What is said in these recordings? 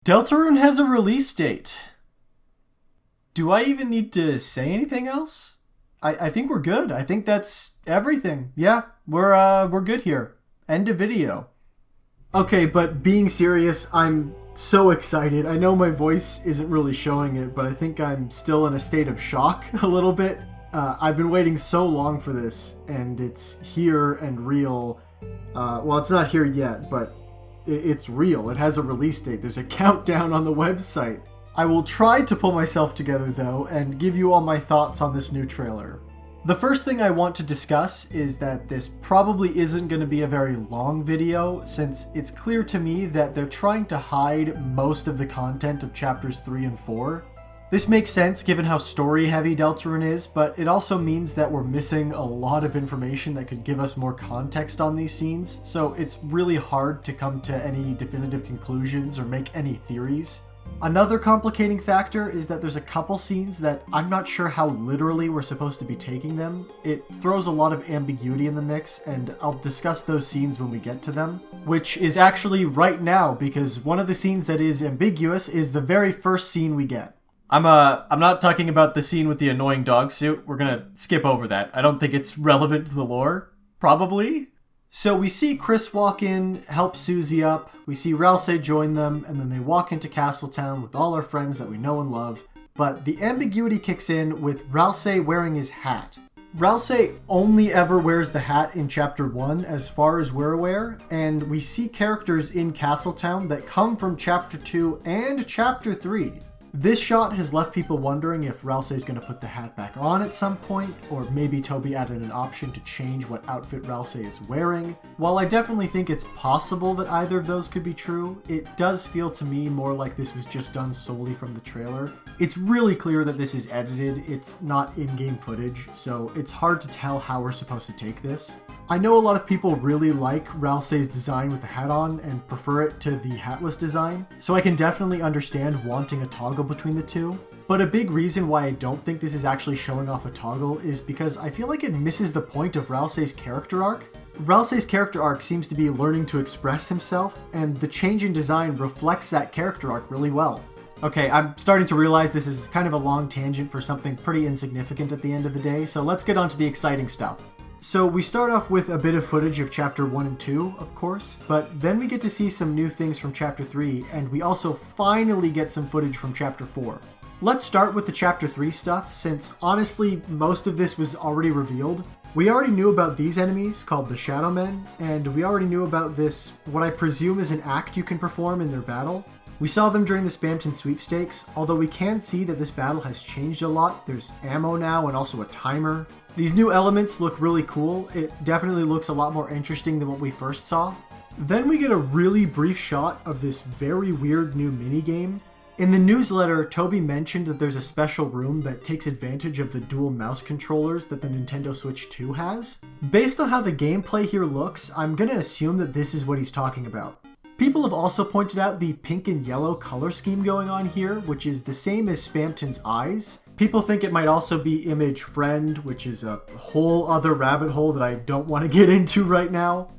Deltarune has a release date. Do I even need to say anything else? I think we're good. I think that's everything. Yeah, we're good here. End of video. Okay, but being serious, I'm so excited. I know my voice isn't really showing it, but I think I'm still in a state of shock a little bit. I've been waiting so long for this, and it's here and real. Well, it's not here yet, but it's real. It has a release date. There's a countdown on the website. I will try to pull myself together, though, and give you all my thoughts on this new trailer. The first thing I want to discuss is that this probably isn't going to be a very long video, since it's clear to me that they're trying to hide most of the content of chapters 3 and 4. This makes sense given how story-heavy Deltarune is, but it also means that we're missing a lot of information that could give us more context on these scenes, so it's really hard to come to any definitive conclusions or make any theories. Another complicating factor is that there's a couple scenes that I'm not sure how literally we're supposed to be taking them. It throws a lot of ambiguity in the mix, and I'll discuss those scenes when we get to them, which is actually right now, because one of the scenes that is ambiguous is the very first scene we get. I'm not talking about the scene with the annoying dog suit. We're gonna skip over that. I don't think it's relevant to the lore. Probably. So we see Chris walk in, help Susie up, we see Ralsei join them, and then they walk into Castletown with all our friends that we know and love. But the ambiguity kicks in with Ralsei wearing his hat. Ralsei only ever wears the hat in Chapter 1 as far as we're aware, and we see characters in Castletown that come from Chapter 2 and Chapter 3. This shot has left people wondering if Ralsei's going to put the hat back on at some point, or maybe Toby added an option to change what outfit Ralsei is wearing. While I definitely think it's possible that either of those could be true, it does feel to me more like this was just done solely from the trailer. It's really clear that this is edited, it's not in-game footage, so it's hard to tell how we're supposed to take this. I know a lot of people really like Ralsei's design with the hat on and prefer it to the hatless design, so I can definitely understand wanting a toggle between the two. But a big reason why I don't think this is actually showing off a toggle is because I feel like it misses the point of Ralsei's character arc. Ralsei's character arc seems to be learning to express himself, and the change in design reflects that character arc really well. Okay, I'm starting to realize this is kind of a long tangent for something pretty insignificant at the end of the day, so let's get on to the exciting stuff. So we start off with a bit of footage of Chapter 1 and 2, of course, but then we get to see some new things from Chapter 3, and we also finally get some footage from Chapter 4. Let's start with the Chapter 3 stuff, since honestly, most of this was already revealed. We already knew about these enemies, called the Shadow Men, and we already knew about this, what I presume is an act you can perform in their battle. We saw them during the Spamton sweepstakes, although we can see that this battle has changed a lot. There's ammo now and also a timer. These new elements look really cool. It definitely looks a lot more interesting than what we first saw. Then we get a really brief shot of this very weird new minigame. In the newsletter, Toby mentioned that there's a special room that takes advantage of the dual mouse controllers that the Nintendo Switch 2 has. Based on how the gameplay here looks, I'm gonna assume that this is what he's talking about. People have also pointed out the pink and yellow color scheme going on here, which is the same as Spamton's eyes. People think it might also be Image Friend, which is a whole other rabbit hole that I don't want to get into right now.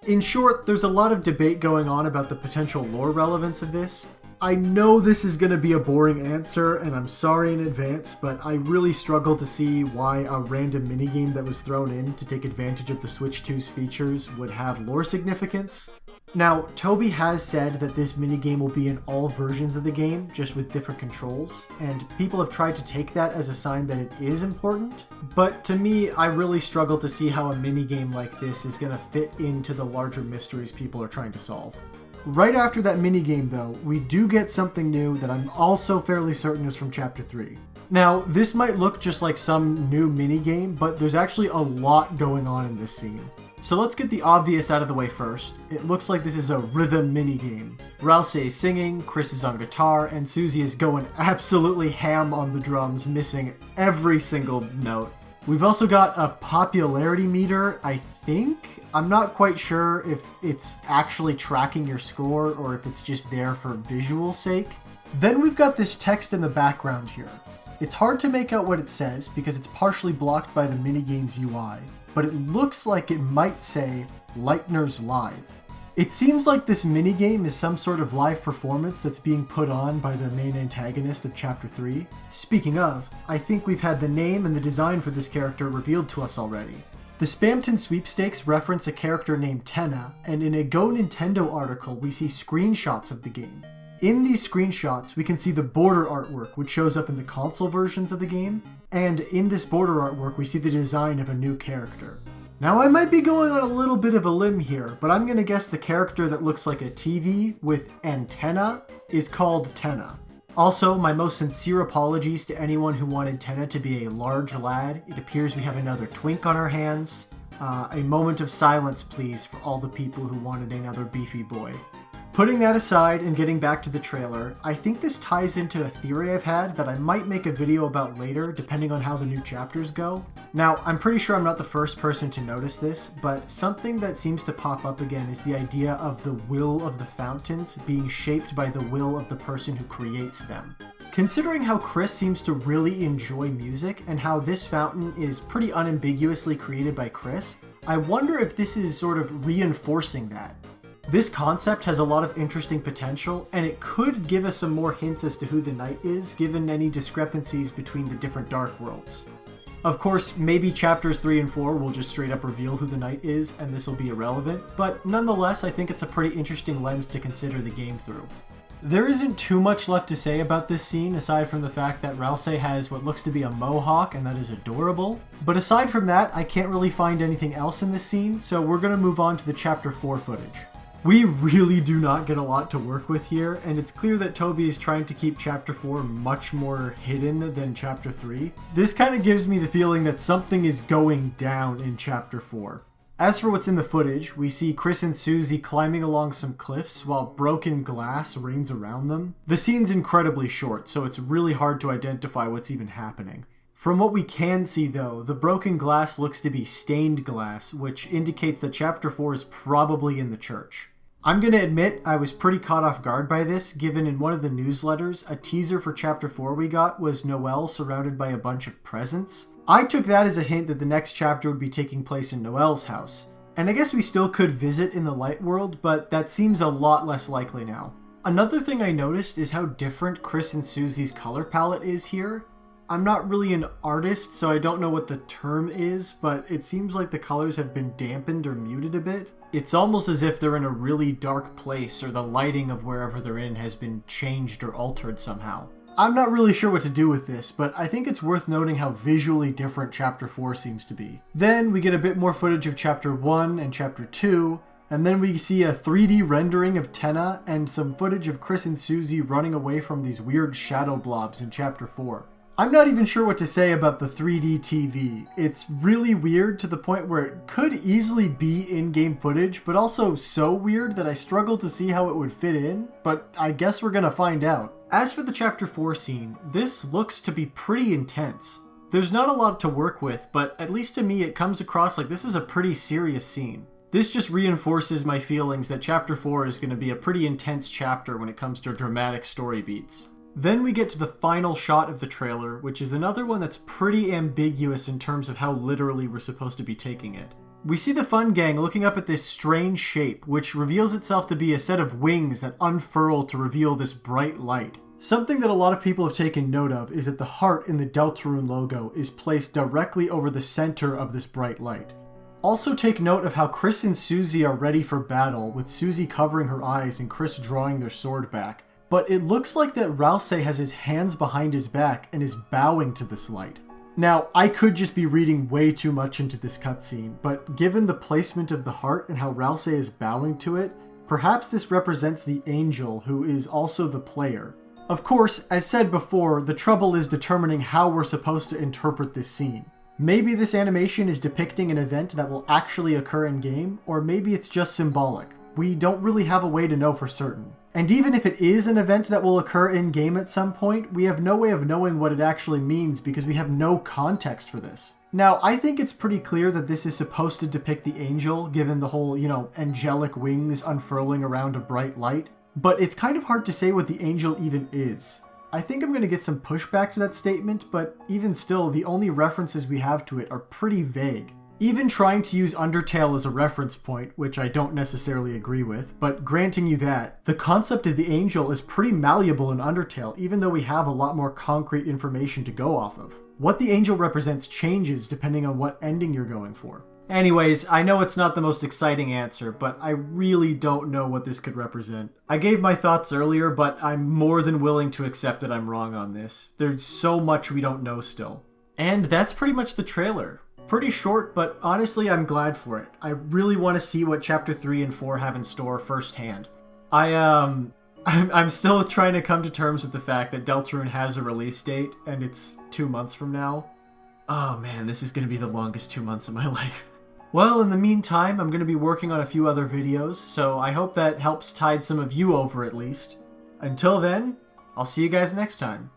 In short, there's a lot of debate going on about the potential lore relevance of this. I know this is going to be a boring answer, and I'm sorry in advance, but I really struggle to see why a random minigame that was thrown in to take advantage of the Switch 2's features would have lore significance. Now, Toby has said that this minigame will be in all versions of the game, just with different controls, and people have tried to take that as a sign that it is important, but to me, I really struggle to see how a minigame like this is going to fit into the larger mysteries people are trying to solve. Right after that minigame, though, we do get something new that I'm also fairly certain is from Chapter 3. Now, this might look just like some new minigame, but there's actually a lot going on in this scene. So let's get the obvious out of the way first. It looks like this is a rhythm minigame. Ralsei is singing, Chris is on guitar, and Susie is going absolutely ham on the drums, missing every single note. We've also got a popularity meter, I think. I'm not quite sure if it's actually tracking your score or if it's just there for visual sake. Then we've got this text in the background here. It's hard to make out what it says because it's partially blocked by the minigame's UI. But it looks like it might say Lightner's Live. It seems like this minigame is some sort of live performance that's being put on by the main antagonist of Chapter 3. Speaking of, I think we've had the name and the design for this character revealed to us already. The Spamton sweepstakes reference a character named Tenna, and in a Go Nintendo article we see screenshots of the game. In these screenshots, we can see the border artwork, which shows up in the console versions of the game, and in this border artwork we see the design of a new character. Now I might be going on a little bit of a limb here, but I'm gonna guess the character that looks like a TV with antenna is called Tenna. Also, my most sincere apologies to anyone who wanted Tenna to be a large lad. It appears we have another twink on our hands. A moment of silence, please, for all the people who wanted another beefy boy. Putting that aside and getting back to the trailer, I think this ties into a theory I've had that I might make a video about later, depending on how the new chapters go. Now, I'm pretty sure I'm not the first person to notice this, but something that seems to pop up again is the idea of the will of the fountains being shaped by the will of the person who creates them. Considering how Chris seems to really enjoy music and how this fountain is pretty unambiguously created by Chris, I wonder if this is sort of reinforcing that. This concept has a lot of interesting potential, and it could give us some more hints as to who the knight is, given any discrepancies between the different Dark Worlds. Of course, maybe chapters 3 and 4 will just straight up reveal who the knight is, and this will be irrelevant, but nonetheless, I think it's a pretty interesting lens to consider the game through. There isn't too much left to say about this scene, aside from the fact that Ralsei has what looks to be a mohawk, and that is adorable. But aside from that, I can't really find anything else in this scene, so we're going to move on to the chapter 4 footage. We really do not get a lot to work with here, and it's clear that Toby is trying to keep Chapter 4 much more hidden than Chapter 3. This kind of gives me the feeling that something is going down in Chapter 4. As for what's in the footage, we see Chris and Susie climbing along some cliffs while broken glass rains around them. The scene's incredibly short, so it's really hard to identify what's even happening. From what we can see though, the broken glass looks to be stained glass, which indicates that Chapter 4 is probably in the church. I'm gonna admit I was pretty caught off guard by this, given in one of the newsletters, a teaser for Chapter 4 we got was Noelle surrounded by a bunch of presents. I took that as a hint that the next chapter would be taking place in Noelle's house. And I guess we still could visit in the light world, but that seems a lot less likely now. Another thing I noticed is how different Chris and Susie's color palette is here. I'm not really an artist, so I don't know what the term is, but it seems like the colors have been dampened or muted a bit. It's almost as if they're in a really dark place, or the lighting of wherever they're in has been changed or altered somehow. I'm not really sure what to do with this, but I think it's worth noting how visually different Chapter 4 seems to be. Then we get a bit more footage of Chapter 1 and Chapter 2, and then we see a 3D rendering of Tenna and some footage of Chris and Susie running away from these weird shadow blobs in Chapter 4. I'm not even sure what to say about the 3D TV. It's really weird to the point where it could easily be in-game footage, but also so weird that I struggle to see how it would fit in, but I guess we're gonna find out. As for the Chapter 4 scene, this looks to be pretty intense. There's not a lot to work with, but at least to me it comes across like this is a pretty serious scene. This just reinforces my feelings that Chapter 4 is going to be a pretty intense chapter when it comes to dramatic story beats. Then we get to the final shot of the trailer, which is another one that's pretty ambiguous in terms of how literally we're supposed to be taking it. We see the Fun Gang looking up at this strange shape, which reveals itself to be a set of wings that unfurl to reveal this bright light. Something that a lot of people have taken note of is that the heart in the Deltarune logo is placed directly over the center of this bright light. Also take note of how Chris and Susie are ready for battle, with Susie covering her eyes and Chris drawing their sword back. But it looks like that Ralsei has his hands behind his back and is bowing to this light. Now, I could just be reading way too much into this cutscene, but given the placement of the heart and how Ralsei is bowing to it, perhaps this represents the angel who is also the player. Of course, as said before, the trouble is determining how we're supposed to interpret this scene. Maybe this animation is depicting an event that will actually occur in-game, or maybe it's just symbolic. We don't really have a way to know for certain. And even if it is an event that will occur in-game at some point, we have no way of knowing what it actually means because we have no context for this. Now, I think it's pretty clear that this is supposed to depict the angel, given the whole, angelic wings unfurling around a bright light. But it's kind of hard to say what the angel even is. I think I'm going to get some pushback to that statement, but even still, the only references we have to it are pretty vague. Even trying to use Undertale as a reference point, which I don't necessarily agree with, but granting you that, the concept of the angel is pretty malleable in Undertale, even though we have a lot more concrete information to go off of. What the angel represents changes depending on what ending you're going for. Anyways, I know it's not the most exciting answer, but I really don't know what this could represent. I gave my thoughts earlier, but I'm more than willing to accept that I'm wrong on this. There's so much we don't know still. And that's pretty much the trailer. Pretty short, but honestly I'm glad for it. I really want to see what Chapter 3 and 4 have in store firsthand. I'm still trying to come to terms with the fact that Deltarune has a release date, and it's 2 months from now. Oh man, this is going to be the longest 2 months of my life. Well, in the meantime, I'm going to be working on a few other videos, so I hope that helps tide some of you over at least. Until then, I'll see you guys next time.